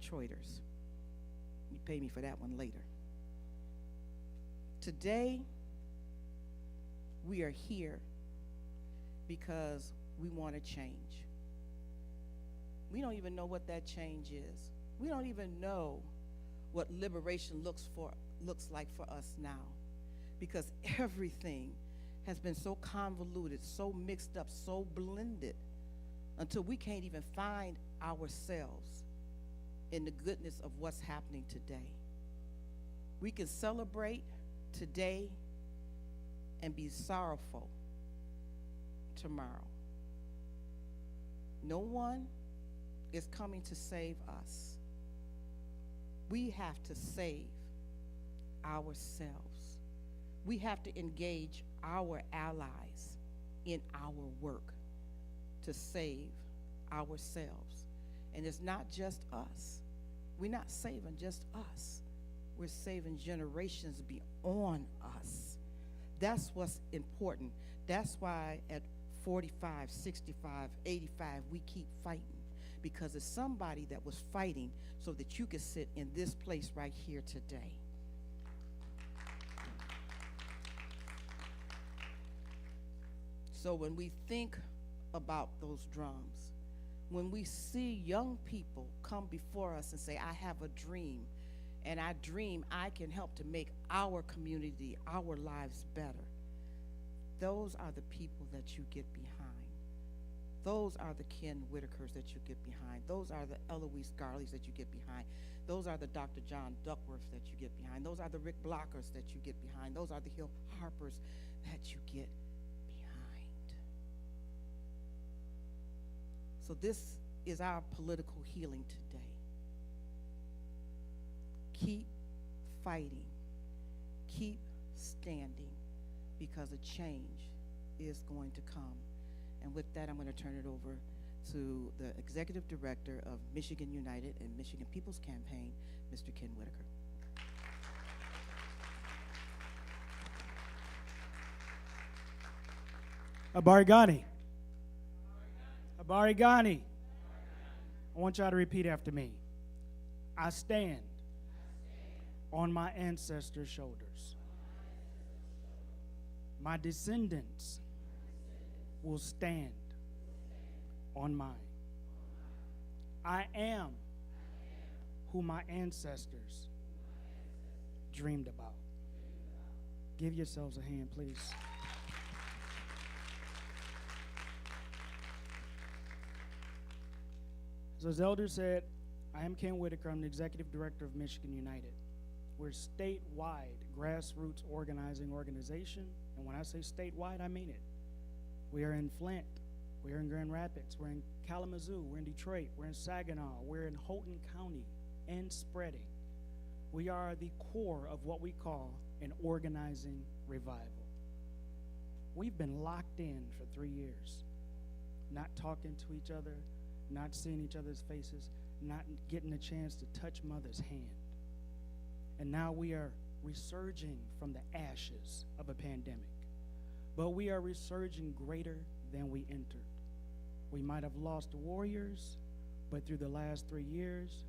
Detroiters. You pay me for that one later. Today, we are here because we want to change. We don't even know what that change is. We don't even know what liberation looks like for us now, because everything has been so convoluted, so mixed up, so blended, until we can't even find ourselves in the goodness of what's happening today. We can celebrate today and be sorrowful tomorrow. No one is coming to save us. We have to save ourselves. We have to engage our allies in our work to save ourselves. And it's not just us. We're not saving just us. We're saving generations beyond us. That's what's important. That's why at 45, 65, 85, we keep fighting, because it's somebody that was fighting so that you could sit in this place right here today. So when we think about those drums, when we see young people come before us and say, I have a dream, and I dream I can help to make our community, our lives better, those are the people that you get behind. Those are the Ken Whitakers that you get behind. Those are the Eloise Garleys that you get behind. Those are the Dr. John Duckworths that you get behind. Those are the Rick Blockers that you get behind. Those are the Hill Harpers that you get behind. So this is our political healing today. Keep fighting. Keep standing, because a change is going to come. And with that, I'm going to turn it over to the Executive Director of Michigan United and Michigan People's Campaign, Mr. Ken Whitaker. Abarigani. Abarigani. I want y'all to repeat after me. I stand on my ancestors' shoulders. My descendants will stand on mine. I am who my ancestors dreamed about. Give yourselves a hand, please. So as Elder said, I am Ken Whitaker. I'm the Executive Director of Michigan United. We're a statewide grassroots organizing organization. And when I say statewide, I mean it. We are in Flint. We're in Grand Rapids. We're in Kalamazoo. We're in Detroit. We're in Saginaw. We're in Houghton County and spreading. We are the core of what we call an organizing revival. We've been locked in for 3 years, not talking to each other, not seeing each other's faces, not getting a chance to touch mother's hand. And now we are resurging from the ashes of a pandemic. But we are resurging greater than we entered. We might have lost warriors, but through the last 3 years,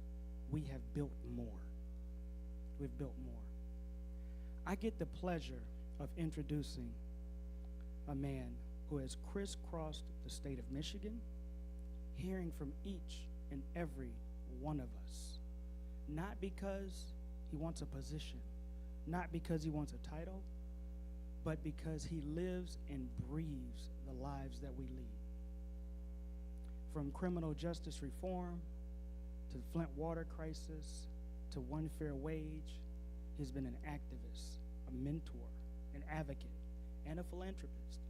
we have built more. We've built more. I get the pleasure of introducing a man who has crisscrossed the state of Michigan, hearing from each and every one of us, not because he wants a position, not because he wants a title, but because he lives and breathes the lives that we lead. From criminal justice reform to the Flint water crisis to one fair wage, he's been an activist, a mentor, an advocate, and a philanthropist.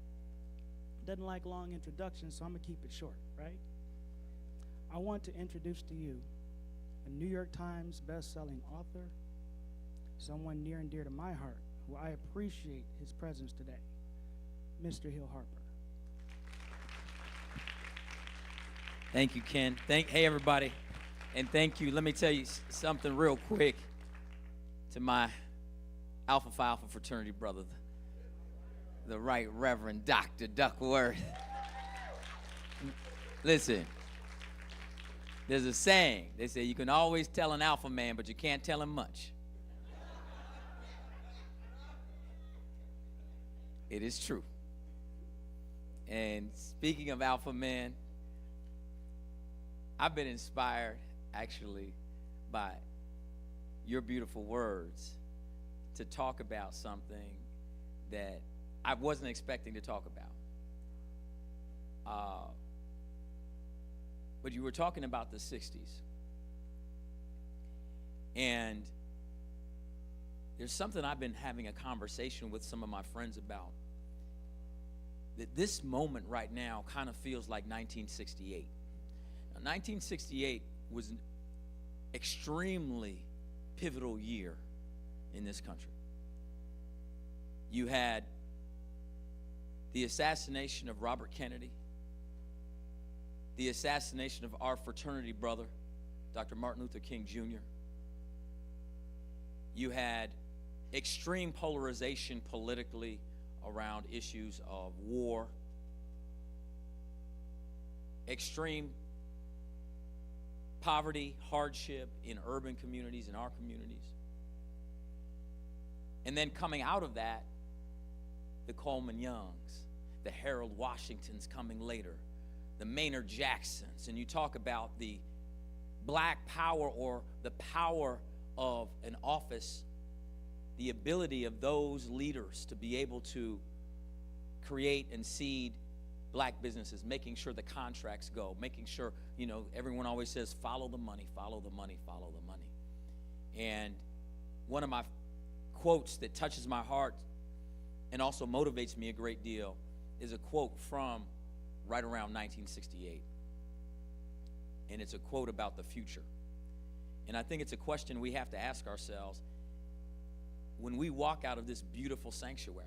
Doesn't like long introductions, so I'm going to keep it short, right? I want to introduce to you a New York Times best-selling author, someone near and dear to my heart, who I appreciate his presence today, Mr. Hill Harper. Thank you, Ken. Hey, everybody. And thank you. Let me tell you something real quick to my Alpha Phi Alpha fraternity brother, the Right Reverend Dr. Duckworth. Listen, There's a saying. They say you can always tell an alpha man, but you can't tell him much. It is true. And speaking of alpha men, I've been inspired actually by your beautiful words to talk about something that I wasn't expecting to talk about. But you were talking about the 60s. And there's something I've been having a conversation with some of my friends about. That this moment right now kind of feels like 1968. Now, 1968 was an extremely pivotal year in this country. You had the assassination of Robert Kennedy, the assassination of our fraternity brother, Dr. Martin Luther King Jr. You had extreme polarization politically around issues of war, extreme poverty, hardship in urban communities, in our communities. And then coming out of that, the Coleman Youngs, the Harold Washingtons coming later, the Maynard Jacksons, and you talk about the black power or the power of an office, the ability of those leaders to be able to create and seed black businesses, making sure the contracts go, making sure, everyone always says, follow the money, follow the money, follow the money. And one of my quotes that touches my heart and also motivates me a great deal is a quote from right around 1968. And it's a quote about the future. And I think it's a question we have to ask ourselves when we walk out of this beautiful sanctuary.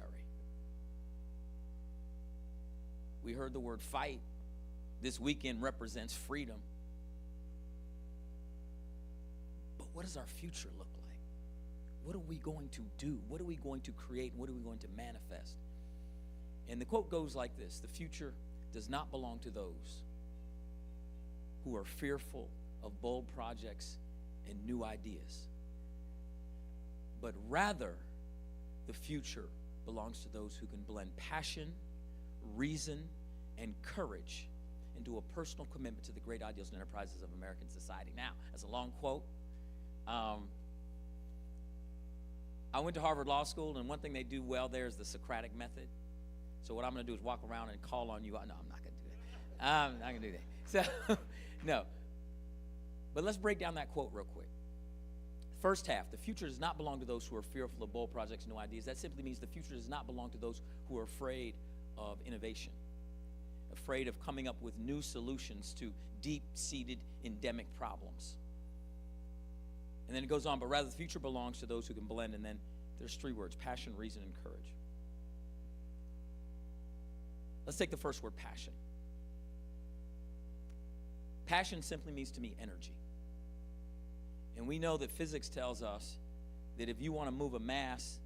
We heard the word fight. This weekend represents freedom. But what does our future look like? What are we going to do? What are we going to create? What are we going to manifest? And the quote goes like this: the future does not belong to those who are fearful of bold projects and new ideas, but rather the future belongs to those who can blend passion, reason, and courage into a personal commitment to the great ideals and enterprises of American society. Now, that's a long quote. I went to Harvard Law School, and one thing they do well there is the Socratic method. So what I'm going to do is walk around and call on you. No, I'm not going to do that. I'm not going to do that. So, no. But let's break down that quote real quick. First half, the future does not belong to those who are fearful of bold projects and new ideas. That simply means the future does not belong to those who are afraid of innovation, afraid of coming up with new solutions to deep-seated endemic problems. And then it goes on, but rather the future belongs to those who can blend. And then there's three words: passion, reason, and courage. Let's take the first word, passion. Passion simply means to me energy. And we know that physics tells us that if you want to move a mass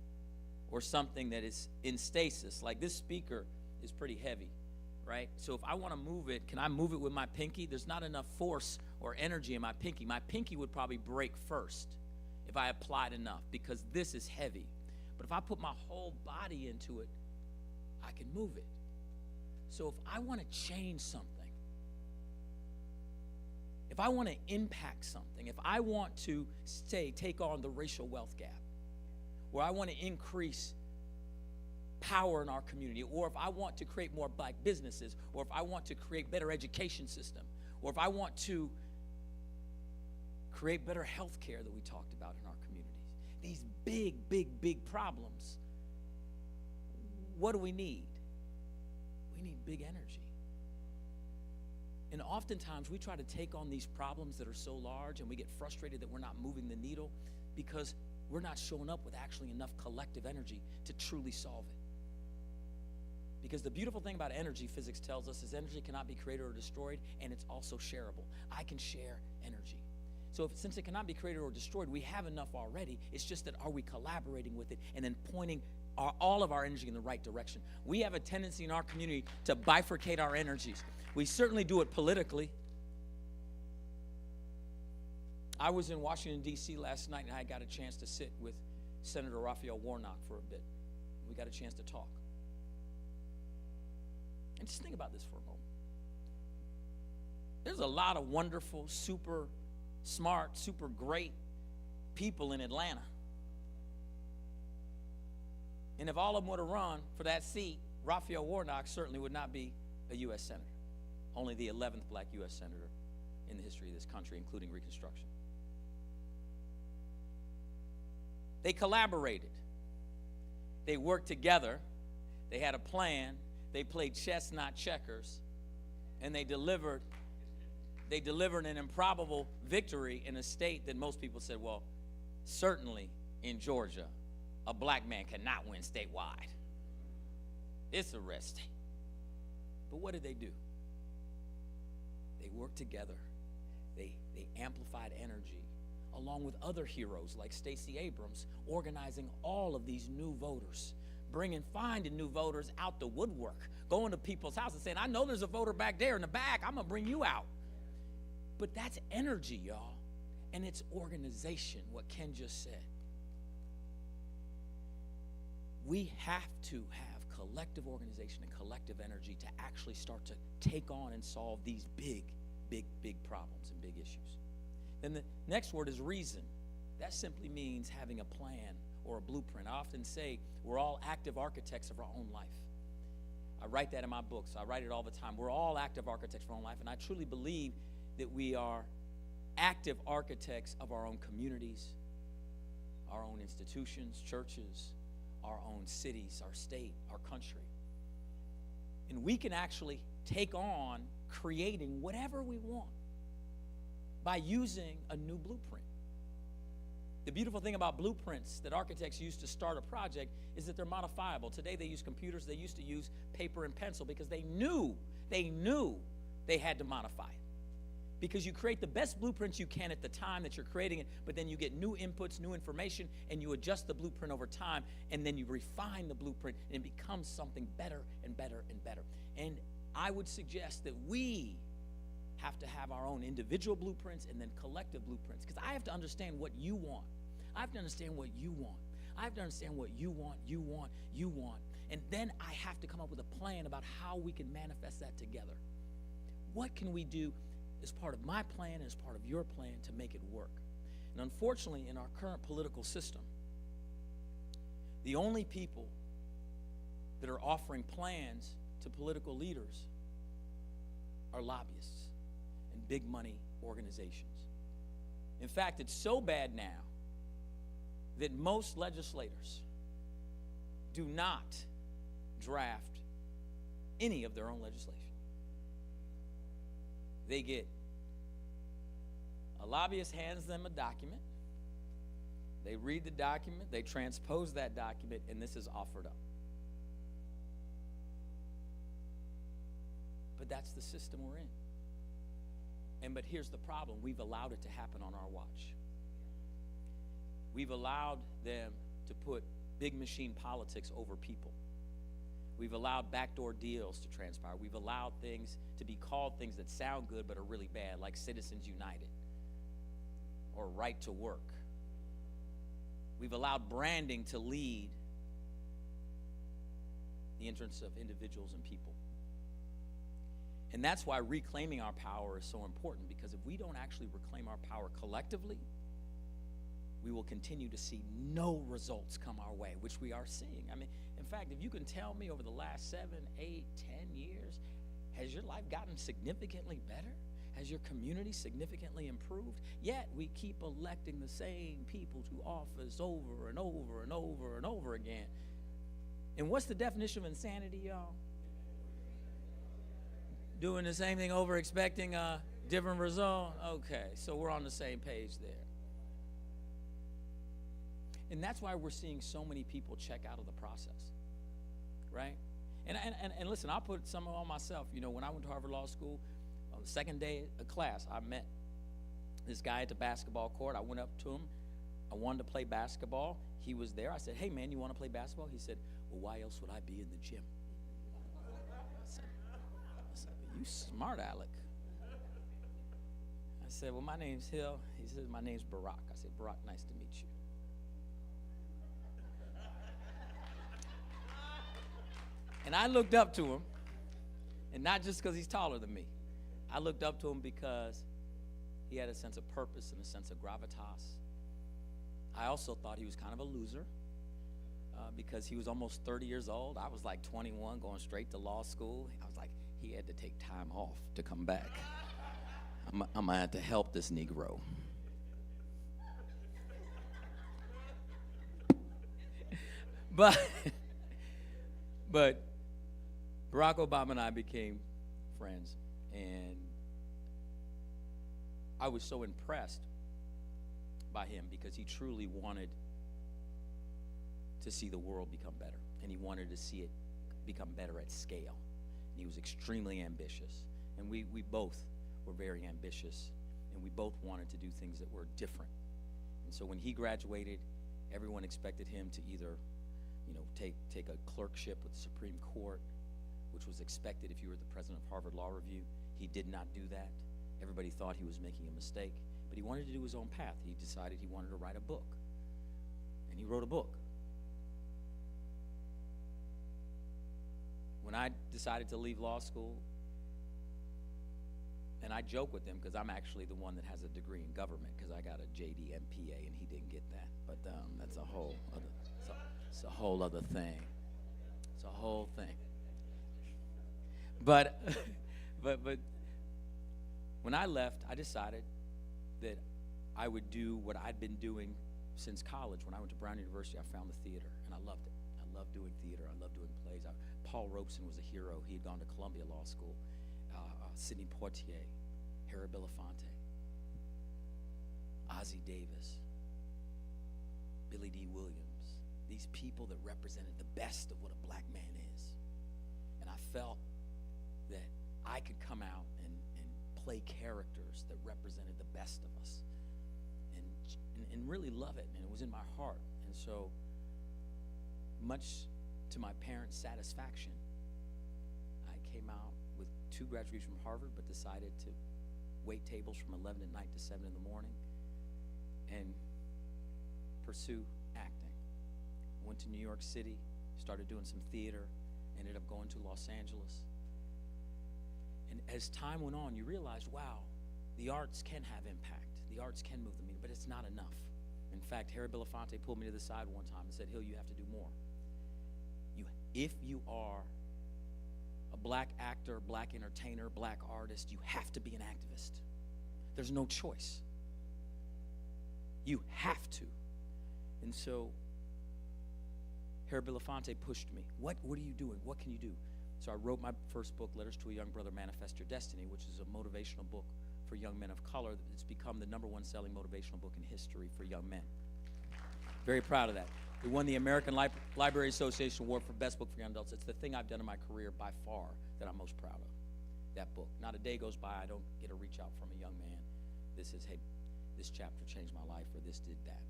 or something that is in stasis, like this speaker is pretty heavy, right? So if I want to move it, can I move it with my pinky? There's not enough force or energy in my pinky. My pinky would probably break first if I applied enough, because this is heavy. But if I put my whole body into it, I can move it. So if I want to change something, if I want to impact something, if I want to take on the racial wealth gap, or I want to increase power in our community, or if I want to create more black businesses, or if I want to create better education system, or if I want to create better health care that we talked about in our communities, these big problems, what do we need? We need big energy. And oftentimes we try to take on these problems that are so large, and we get frustrated that we're not moving the needle because we're not showing up with actually enough collective energy to truly solve it. Because the beautiful thing about energy, physics tells us, is energy cannot be created or destroyed, and it's also shareable. I can share energy. So since it cannot be created or destroyed, we have enough already. It's just that, are we collaborating with it and then pointing all of our energy in the right direction? We have a tendency in our community to bifurcate our energies. We certainly do it politically. I was in Washington, D.C. last night, and I got a chance to sit with Senator Raphael Warnock for a bit. We got a chance to talk. And just think about this for a moment. There's a lot of wonderful, super smart, super great people in Atlanta. And if all of them would have run for that seat, Raphael Warnock certainly would not be a U.S. Senator. Only the 11th black U.S. Senator in the history of this country, including Reconstruction. They collaborated. They worked together. They had a plan. They played chess, not checkers. And they delivered an improbable victory in a state that most people said, well, certainly in Georgia, a black man cannot win statewide. It's a red state. But what did they do? They worked together. They amplified energy, along with other heroes like Stacey Abrams, organizing all of these new voters, finding new voters out the woodwork, going to people's houses saying, I know there's a voter back there in the back, I'm going to bring you out. But that's energy, y'all, and it's organization, what Ken just said. We have to have collective organization and collective energy to actually start to take on and solve these big problems and big issues. Then the next word is reason. That simply means having a plan or a blueprint. I often say we're all active architects of our own life. I write that in my books. I write it all the time. We're all active architects of our own life, and I truly believe that we are active architects of our own communities, our own institutions, churches, our own cities, our state, our country. And we can actually take on creating whatever we want by using a new blueprint. The beautiful thing about blueprints that architects use to start a project is that they're modifiable. Today they use computers. They used to use paper and pencil because they knew they had to modify it. Because you create the best blueprints you can at the time that you're creating it, but then you get new inputs, new information, and you adjust the blueprint over time, and then you refine the blueprint, and it becomes something better and better and better. And I would suggest that we have to have our own individual blueprints and then collective blueprints, because I have to understand what you want. I have to understand what you want. I have to understand what you want, and then I have to come up with a plan about how we can manifest that together. What can we do as part of my plan and as part of your plan to make it work? And unfortunately, in our current political system, the only people that are offering plans to political leaders are lobbyists and big money organizations. In fact, it's so bad now that most legislators do not draft any of their own legislation. They get, a lobbyist hands them a document, they read the document, they transpose that document, and this is offered up. But that's the system we're in. But here's the problem. We've allowed it to happen on our watch. We've allowed them to put big machine politics over people. We've allowed backdoor deals to transpire. We've allowed things to be called things that sound good but are really bad, like Citizens United or Right to Work. We've allowed branding to lead the interests of individuals and people. And that's why reclaiming our power is so important, because if we don't actually reclaim our power collectively, we will continue to see no results come our way, which we are seeing. I mean, in fact, if you can tell me over the last 7, 8, 10 years, has your life gotten significantly better? Has your community significantly improved? Yet we keep electing the same people to office over and over and over and over again. And what's the definition of insanity, y'all? Doing the same thing over, expecting a different result? Okay, so we're on the same page there. And that's why we're seeing so many people check out of the process, right? And listen, I'll put some on myself. You know, when I went to Harvard Law School, on the second day of class, I met this guy at the basketball court. I went up to him. I wanted to play basketball. He was there. I said, hey, man, you want to play basketball? He said, well, why else would I be in the gym? I said, you smart, Alec. I said, well, my name's Hill. He says, my name's Barack. I said, Barack, nice to meet you. And I looked up to him, and not just because he's taller than me. I looked up to him because he had a sense of purpose and a sense of gravitas. I also thought he was kind of a loser because he was almost 30 years old. I was like 21, going straight to law school. I was like, he had to take time off to come back. I'm going to have to help this Negro. But Barack Obama and I became friends, and I was so impressed by him because he truly wanted to see the world become better, and he wanted to see it become better at scale. And he was extremely ambitious, and we both were very ambitious, and we both wanted to do things that were different. And so when he graduated, everyone expected him to either, take a clerkship with the Supreme Court, which was expected if you were the president of Harvard Law Review. He did not do that. Everybody thought he was making a mistake, but he wanted to do his own path. He decided he wanted to write a book, and he wrote a book. When I decided to leave law school, and I joke with him because I'm actually the one that has a degree in government because I got a JD MPA and he didn't get that. But that's a whole other. It's a whole other thing. It's a whole thing. But when I left, I decided that I would do what I'd been doing since college. When I went to Brown University, I found the theater, and I loved it. I loved doing theater. I loved doing plays. Paul Robeson was a hero. He had gone to Columbia Law School. Sidney Poitier, Harry Belafonte, Ossie Davis, Billy D. Williams. These people that represented the best of what a black man is. And I felt that I could come out and play characters that represented the best of us and really love it. And it was in my heart. And so, much to my parents' satisfaction, I came out with 2 graduations from Harvard, but decided to wait tables from 11 at night to 7 in the morning and pursue acting. Went to New York City, started doing some theater, ended up going to Los Angeles. And as time went on, you realized, wow, the arts can have impact. The arts can move the media, but it's not enough. In fact, Harry Belafonte pulled me to the side one time and said, Hill, you have to do more. If you are a black actor, black entertainer, black artist, you have to be an activist. There's no choice. You have to. And so Harry Belafonte pushed me. What are you doing? What can you do? So I wrote my first book, Letters to a Young Brother, Manifest Your Destiny, which is a motivational book for young men of color. It's become the #1 selling motivational book in history for young men. Very proud of that. It won the American Library Association Award for Best Book for Young Adults. It's the thing I've done in my career by far that I'm most proud of, that book. Not a day goes by I don't get a reach out from a young man. This is, hey, this chapter changed my life, or this did that.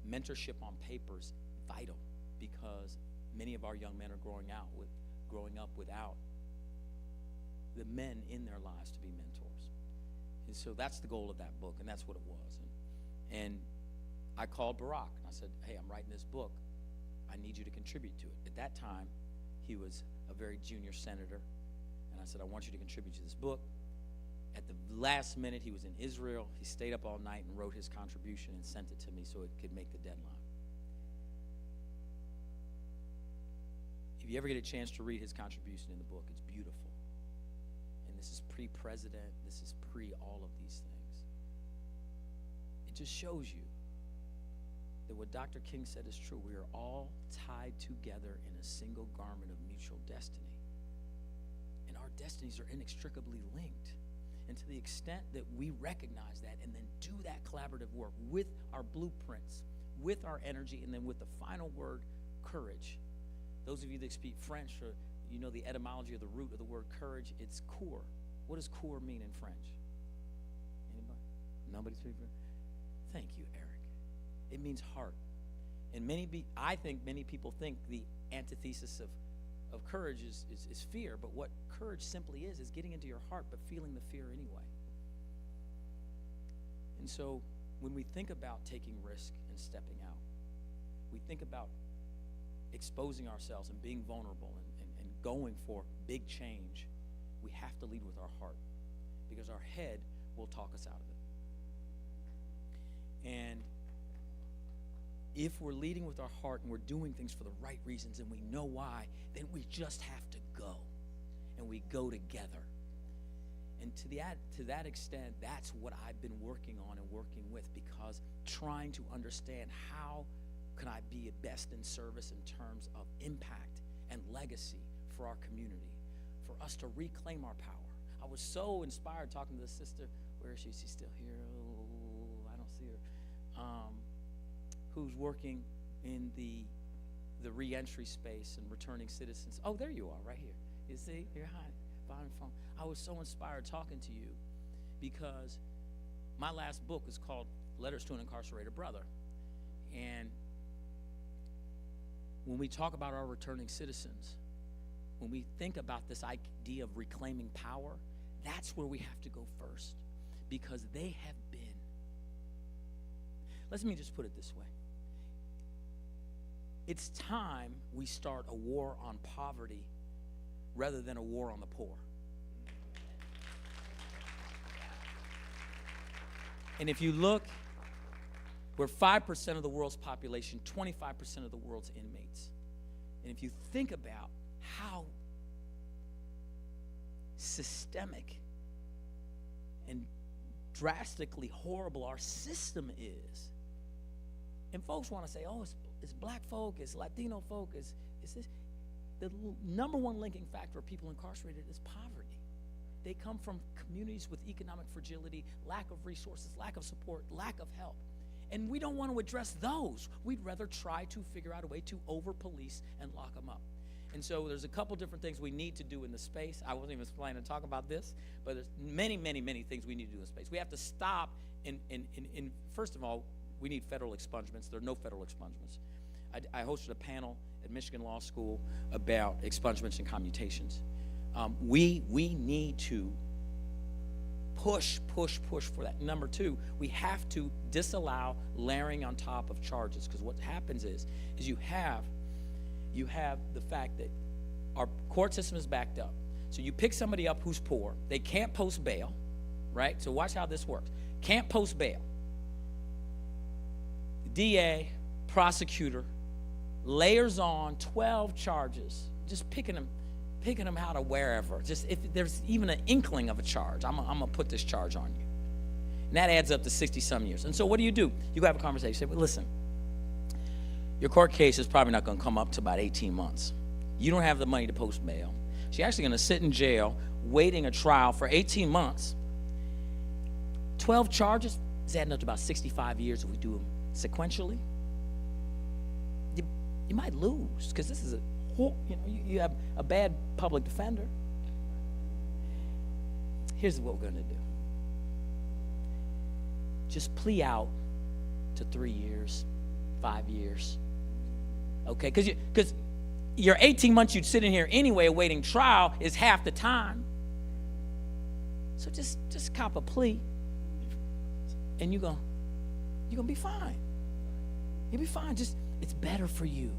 Mentorship on paper is vital because many of our young men are growing up without the men in their lives to be mentors. And so that's the goal of that book, and that's what it was. And I called Barack, and I said, hey, I'm writing this book. I need you to contribute to it. At that time, he was a very junior senator, and I said, I want you to contribute to this book. At the last minute, he was in Israel. He stayed up all night and wrote his contribution and sent it to me so it could make the deadline. If you ever get a chance to read his contribution in the book, it's beautiful. And this is pre-president. This is pre-all of these things. It just shows you that what Dr. King said is true. We are all tied together in a single garment of mutual destiny. And our destinies are inextricably linked. And to the extent that we recognize that and then do that collaborative work with our blueprints, with our energy, and then with the final word, courage. Those of you that speak French, or you know the etymology of the root of the word courage, it's cour. What does cour mean in French? Anybody? Nobody speaks French? Thank you, Eric. It means heart. And I think many people think the antithesis of courage is fear, but what courage simply is getting into your heart but feeling the fear anyway. And so when we think about taking risk and stepping out, we think about exposing ourselves and being vulnerable and going for big change, we have to lead with our heart, because our head will talk us out of it. And if we're leading with our heart and we're doing things for the right reasons and we know why, then we just have to go, and we go together. And to that extent, that's what I've been working on and working with, because trying to understand how can I be best in service in terms of impact and legacy for our community, for us to reclaim our power. I was so inspired talking to the sister. Where is she? Is she still here? Oh, I don't see her. Who's working in the reentry space and returning citizens. Oh, there you are, right here. You see? You're hiding behind the phone. I was so inspired talking to you, because my last book is called Letters to an Incarcerated Brother. And when we talk about our returning citizens, when we think about this idea of reclaiming power, that's where we have to go first, because they have been. Let me just put it this way. It's time we start a war on poverty rather than a war on the poor. And if you look, we're 5% of the world's population, 25% of the world's inmates. And if you think about how systemic and drastically horrible our system is, and folks want to say, oh, it's black folk, it's Latino folk, it's this. The number one linking factor of people incarcerated is poverty. They come from communities with economic fragility, lack of resources, lack of support, lack of help. And we don't want to address those. We'd rather try to figure out a way to over-police and lock them up. And so there's a couple different things we need to do in the space. I wasn't even planning to talk about this, but there's many, many, many things we need to do in the space. We have to stop in first of all, we need federal expungements. There are no federal expungements. I hosted a panel at Michigan Law School about expungements and commutations. We need to push for that. Number two, we have to disallow layering on top of charges, because what happens is you have the fact that our court system is backed up. So you pick somebody up who's poor. They can't post bail, right? So watch how this works. Can't post bail. The DA, prosecutor, layers on 12 charges, just picking them out of wherever. Just if there's even an inkling of a charge, I'm gonna put this charge on you. And that adds up to 60-some years. And so what do? You have a conversation. You say, well, listen, your court case is probably not gonna come up to about 18 months. You don't have the money to post bail. So you're actually gonna sit in jail waiting a trial for 18 months. 12 charges is adding up to about 65 years if we do them sequentially. You might lose, because this is you have a bad public defender. Here's what we're going to do. Just plea out to 3 years, 5 years. Okay, because your 18 months you'd sit in here anyway awaiting trial is half the time. So just cop a plea, and you're gonna be fine. You'll be fine. It's better for you.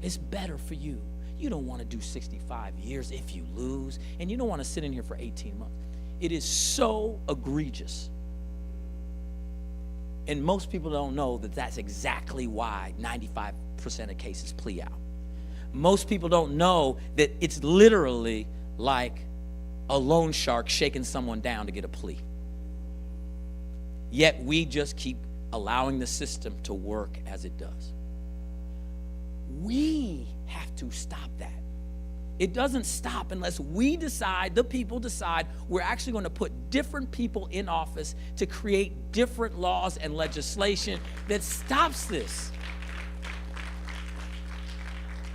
It's better for you. You don't want to do 65 years if you lose, and you don't want to sit in here for 18 months. It is so egregious. And most people don't know that that's exactly why 95% of cases plea out. Most people don't know that it's literally like a loan shark shaking someone down to get a plea. Yet we just keep allowing the system to work as it does. We have to stop that. It doesn't stop unless we decide, the people decide, we're actually going to put different people in office to create different laws and legislation that stops this.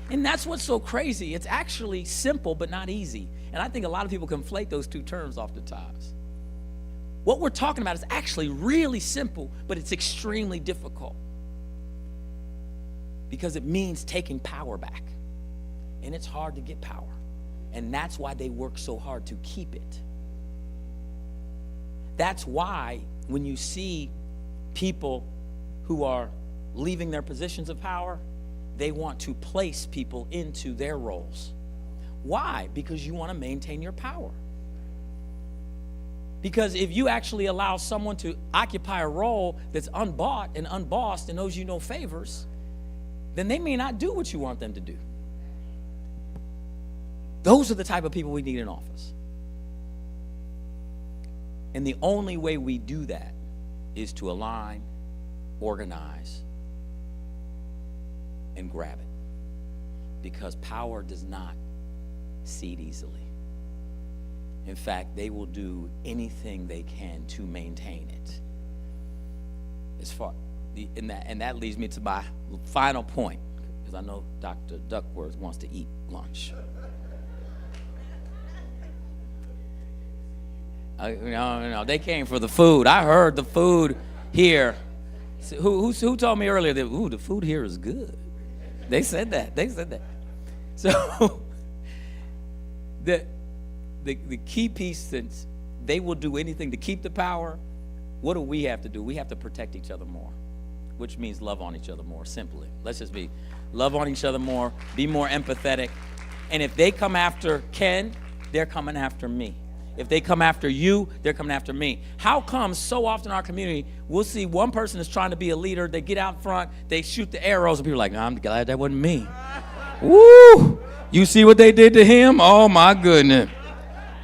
And that's what's so crazy. It's actually simple but not easy. And I think a lot of people conflate those two terms oftentimes. What we're talking about is actually really simple, but it's extremely difficult, because it means taking power back. And it's hard to get power. And that's why they work so hard to keep it. That's why when you see people who are leaving their positions of power, they want to place people into their roles. Why? Because you want to maintain your power. Because if you actually allow someone to occupy a role that's unbought and unbossed and owes you no favors, then they may not do what you want them to do. Those are the type of people we need in office. And the only way we do that is to align, organize, and grab it. Because power does not cede easily. In fact, they will do anything they can to maintain it. And that leads me to my final point, because I know Dr. Duckworth wants to eat lunch. No, they came for the food. I heard the food here. Who told me earlier that, the food here is good? They said that. So the key piece, since they will do anything to keep the power, what do we have to do? We have to protect each other more, which means love on each other more, simply. Let's just love on each other more, be more empathetic. And if they come after Ken, they're coming after me. If they come after you, they're coming after me. How come so often in our community, we'll see one person is trying to be a leader, they get out front, they shoot the arrows, and people are like, I'm glad that wasn't me. Woo! You see what they did to him? Oh, my goodness.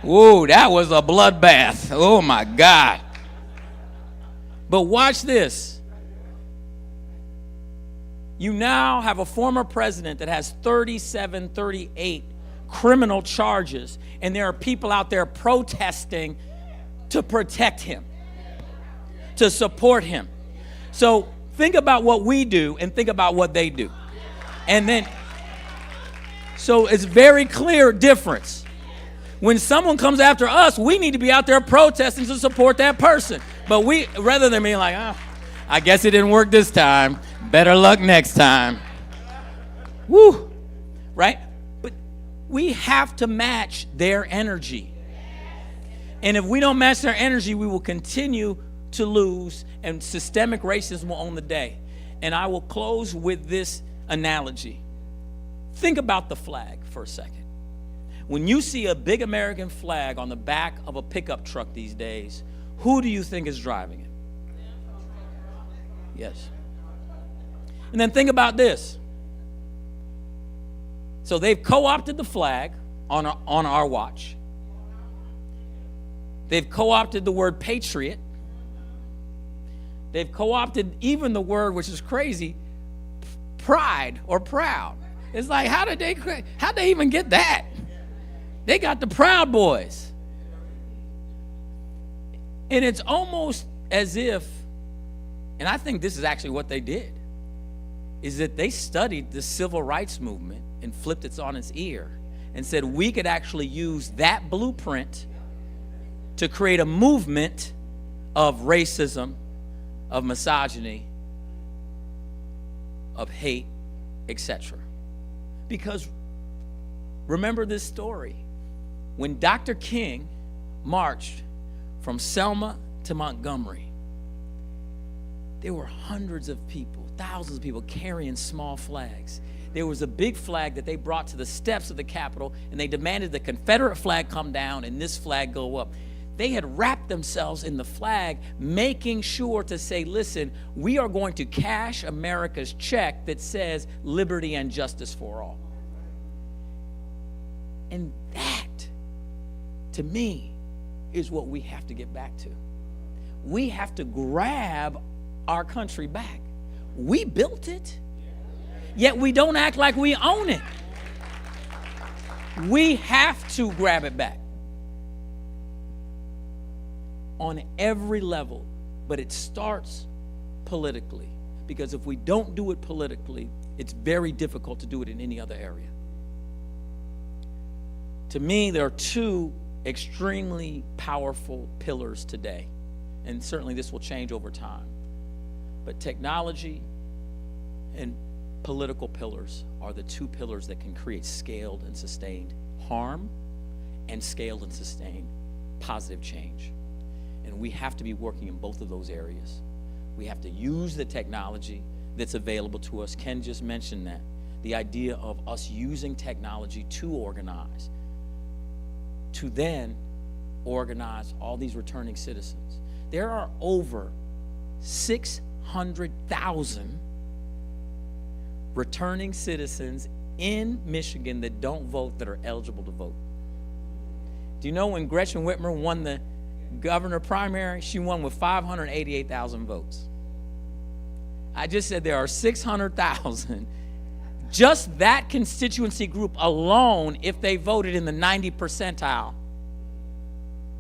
Whoa, that was a bloodbath. Oh, my God. But watch this. You now have a former president that has 37, 38 criminal charges, and there are people out there protesting to protect him, to support him. So think about what we do and think about what they do. And then, so it's very clear difference. When someone comes after us, we need to be out there protesting to support that person. But rather than being like, I guess it didn't work this time, better luck next time. Woo, right? But we have to match their energy. And if we don't match their energy, we will continue to lose, and systemic racism will own the day. And I will close with this analogy. Think about the flag for a second. When you see a big American flag on the back of a pickup truck these days, who do you think is driving it? Yes. And then think about this. So they've co-opted the flag on our watch. They've co-opted the word patriot. They've co-opted even the word, which is crazy, pride or proud. It's like, how'd they even get that? They got the Proud Boys. And it's almost as if, and I think this is actually what they did, is that they studied the civil rights movement and flipped it on its ear and said we could actually use that blueprint to create a movement of racism, of misogyny, of hate, etc. Because remember this story. When Dr. King marched from Selma to Montgomery, there were hundreds of people, thousands of people carrying small flags. There was a big flag that they brought to the steps of the Capitol, and they demanded the Confederate flag come down and this flag go up. They had wrapped themselves in the flag, making sure to say, listen, we are going to cash America's check that says liberty and justice for all. And that, to me, is what we have to get back to. We have to grab our country back. We built it, yet we don't act like we own it. We have to grab it back on every level, but it starts politically, because if we don't do it politically, it's very difficult to do it in any other area. To me, there are two extremely powerful pillars today, and certainly this will change over time. But technology and political pillars are the two pillars that can create scaled and sustained harm and scaled and sustained positive change. And And we have to be working in both of those areas. We have to use the technology that's available to us. Ken just mentioned that. The idea of us using technology to organize, to then organize all these returning citizens. There are over 600,000 returning citizens in Michigan that don't vote that are eligible to vote. Do you know when Gretchen Whitmer won the governor primary, she won with 588,000 votes? I just said there are 600,000. Just that constituency group alone, if they voted in the 90 percentile,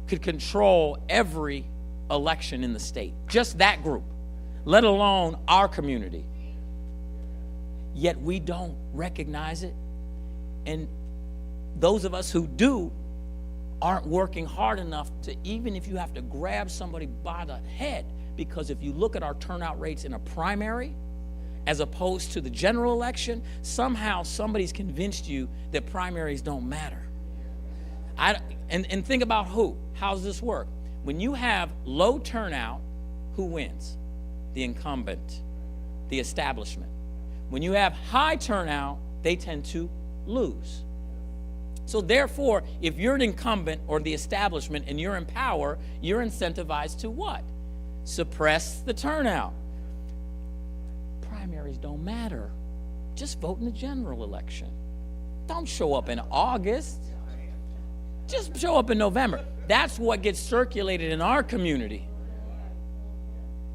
could control every election in the state. Just that group, let alone our community. Yet we don't recognize it. And those of us who do aren't working hard enough to, even if you have to grab somebody by the head, because if you look at our turnout rates in a primary as opposed to the general election, somehow somebody's convinced you that primaries don't matter. And think about who. How does this work? When you have low turnout, who wins? The incumbent, the establishment. When you have high turnout, they tend to lose. So therefore, if you're an incumbent or the establishment and you're in power, you're incentivized to what? Suppress the turnout. Primaries don't matter. Just vote in the general election. Don't show up in August. Just show up in November. That's what gets circulated in our community.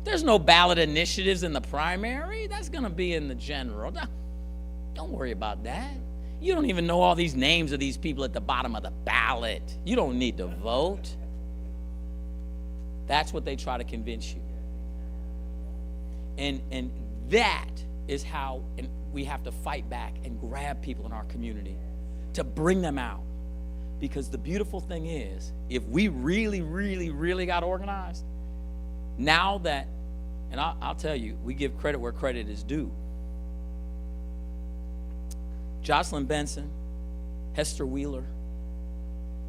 There's no ballot initiatives in the primary. That's going to be in the general. Don't worry about that. You don't even know all these names of these people at the bottom of the ballot. You don't need to vote. That's what they try to convince you. And that is how we have to fight back and grab people in our community to bring them out. Because the beautiful thing is, if we really, really, really got organized, now that, and I'll tell you, we give credit where credit is due. Jocelyn Benson, Hester Wheeler,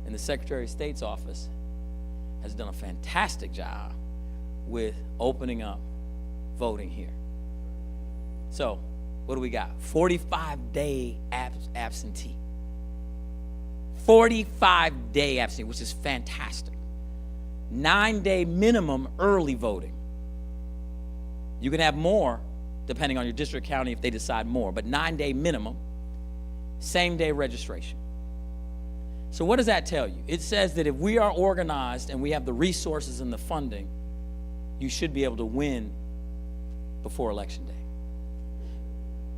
and the Secretary of State's office has done a fantastic job with opening up voting here. So, what do we got? 45-day absentee. 45-day absentee, which is fantastic. 9-day minimum early voting. You can have more, depending on your district county if they decide more, but 9-day minimum, same-day registration. So what does that tell you? It says that if we are organized and we have the resources and the funding, you should be able to win before Election Day.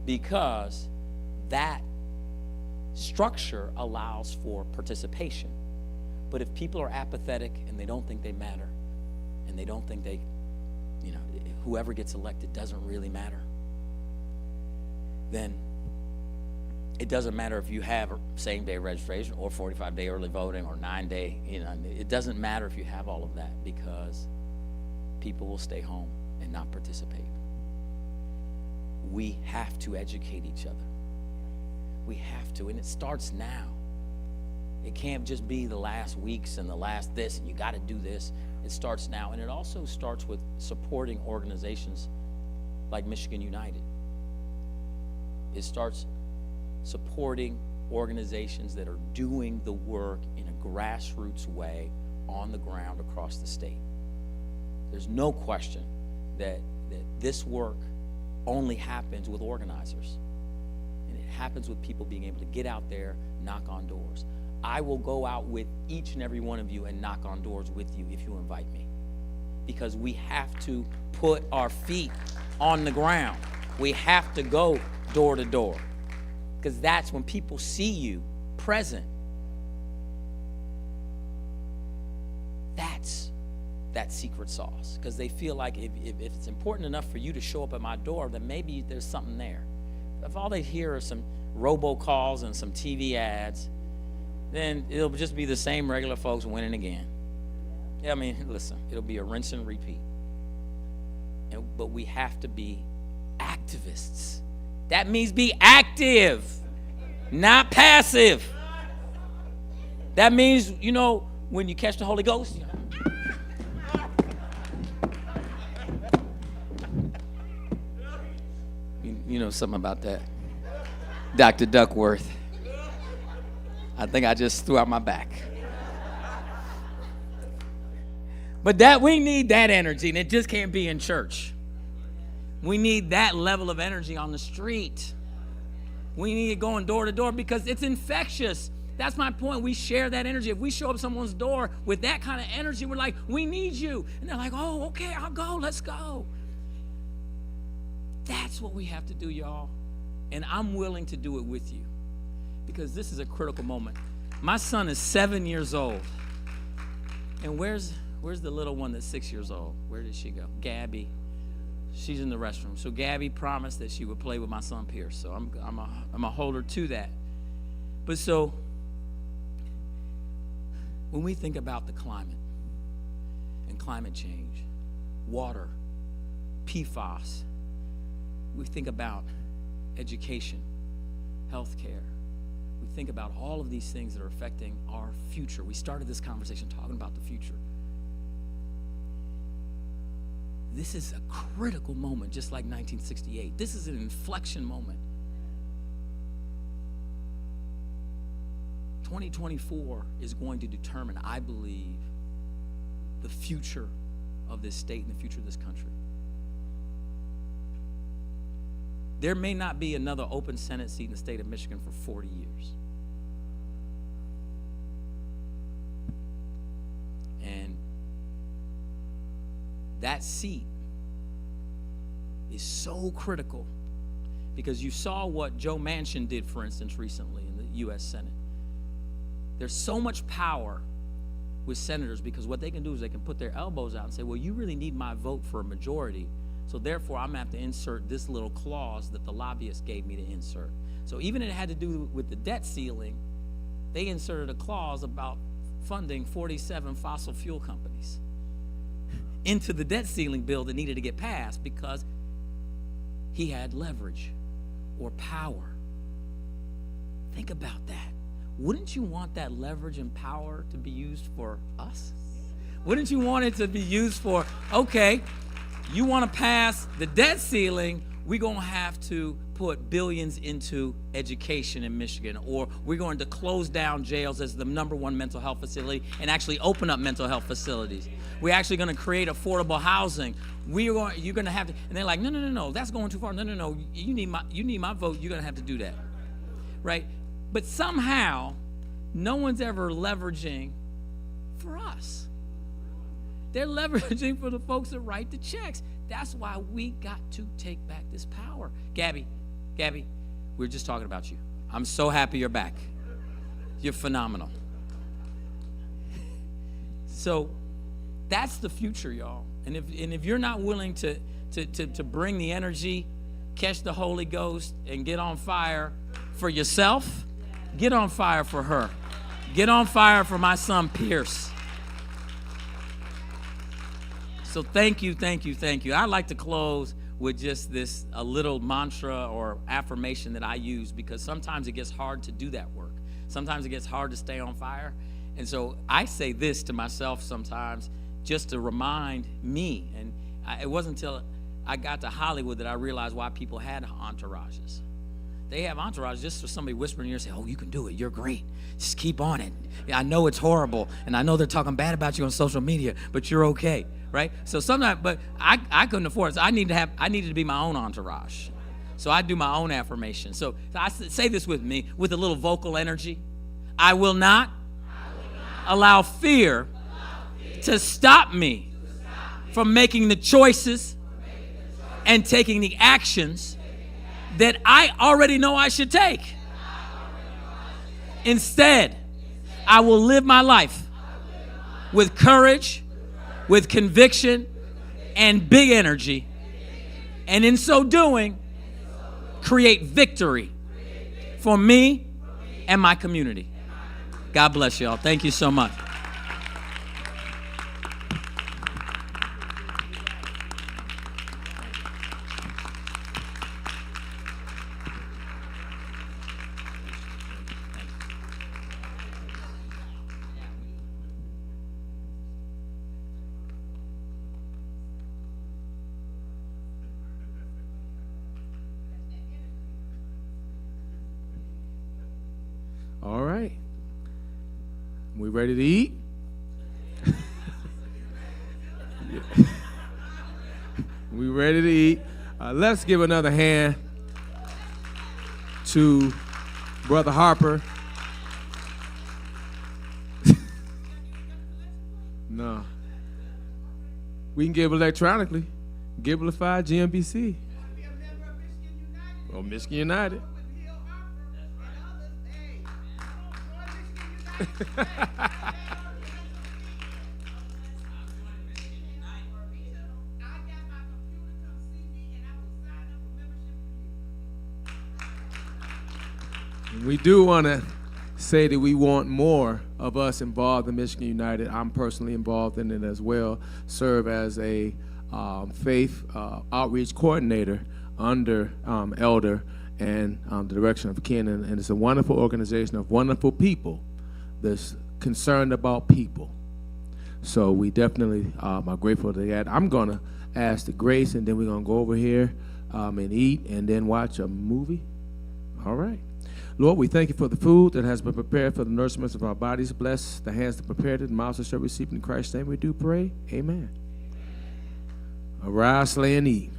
Because that structure allows for participation. But if people are apathetic and they don't think they matter, and they don't think they, whoever gets elected doesn't really matter, then it doesn't matter if you have same-day registration or 45-day early voting or 9-day, it doesn't matter if you have all of that, because people will stay home and not participate. We have to educate each other. We have to, and it starts now. It can't just be the last weeks and the last this, and you got to do this. It starts now, and it also starts with supporting organizations like Michigan United. It starts supporting organizations that are doing the work in a grassroots way on the ground across the state. There's no question that this work only happens with organizers. And it happens with people being able to get out there, knock on doors. I will go out with each and every one of you and knock on doors with you if you invite me. Because we have to put our feet on the ground. We have to go door to door. Because that's when people see you present. That's that secret sauce. Because they feel like if it's important enough for you to show up at my door, then maybe there's something there. If all they hear are some robocalls and some TV ads, then it'll just be the same regular folks winning again. I mean, listen, it'll be a rinse and repeat. But we have to be activists. That means be active, not passive. That means, when you catch the Holy Ghost, You know something about that. Dr. Duckworth. I think I just threw out my back. But that we need that energy, and it just can't be in church. We need that level of energy on the street. We need it going door to door because it's infectious. That's my point. We share that energy. If we show up someone's door with that kind of energy, we're like, we need you. And they're like, oh, okay, I'll go. Let's go. That's what we have to do, y'all. And I'm willing to do it with you because this is a critical moment. My son is 7 years old. And where's the little one that's 6 years old? Where did she go? Gabby. She's in the restroom. So Gabby promised that she would play with my son Pierce. So I'm a hold her to that. But so when we think about the climate and climate change, water, PFAS, we think about education, healthcare. We think about all of these things that are affecting our future. We started this conversation talking about the future. This is a critical moment, just like 1968. This is an inflection moment. 2024 is going to determine, I believe, the future of this state and the future of this country. There may not be another open Senate seat in the state of Michigan for 40 years. And that seat is so critical because you saw what Joe Manchin did, for instance, recently in the U.S. Senate. There's so much power with senators because what they can do is they can put their elbows out and say, well, you really need my vote for a majority, so therefore I'm going to have to insert this little clause that the lobbyist gave me to insert. So even it had to do with the debt ceiling, they inserted a clause about funding 47 fossil fuel companies into the debt ceiling bill that needed to get passed because he had leverage or power. Think about that. Wouldn't you want that leverage and power to be used for us? Wouldn't you want it to be used for, okay, you want to pass the debt ceiling, we're going to have to put billions into education in Michigan, or we're going to close down jails as the #1 mental health facility and actually open up mental health facilities. We're actually going to create affordable housing. You're going to have to, and they're like, no, that's going too far. No, you need my vote. You're going to have to do that, right? But somehow, no one's ever leveraging for us. They're leveraging for the folks that write the checks. That's why we got to take back this power. Gabby, we were just talking about you. I'm so happy you're back. You're phenomenal. So that's the future, y'all. And if you're not willing to bring the energy, catch the Holy Ghost, and get on fire for yourself, get on fire for her. Get on fire for my son Pierce. So thank you. I'd like to close with just a little mantra or affirmation that I use because sometimes it gets hard to do that work. Sometimes it gets hard to stay on fire. And so I say this to myself sometimes just to remind me. And it wasn't until I got to Hollywood that I realized why people had entourages. They have entourages just for somebody whispering in your ear, say, oh, you can do it. You're great. Just keep on it. Yeah, I know it's horrible, and I know they're talking bad about you on social media, but you're okay, right? So sometimes, but I couldn't afford it. So I needed to be my own entourage. So I do my own affirmation. So I say this with me with a little vocal energy. I will not allow fear to stop me from making the choices and taking the actions that I already know I should take. Instead, I will live my life with courage, with conviction, and big energy. And in so doing, create victory for me and my community. God bless y'all. Thank you so much. All right. We ready to eat? We ready to eat? Let's give another hand to Brother Harper. No. We can give electronically. Giblify GMBC. Oh, Michigan United. We do want to say that we want more of us involved in Michigan United. I'm personally involved in it as well. Serve as a faith outreach coordinator under Elder and the direction of Ken. And it's a wonderful organization of wonderful people that's concerned about people. So we definitely are grateful to that. I'm going to ask the grace, and then we're going to go over here and eat and then watch a movie. All right. Lord, we thank you for the food that has been prepared for the nourishment of our bodies. Bless the hands that prepared it, and mouths that shall receive it. In Christ's name we do pray. Amen. Arise, slay, and eat.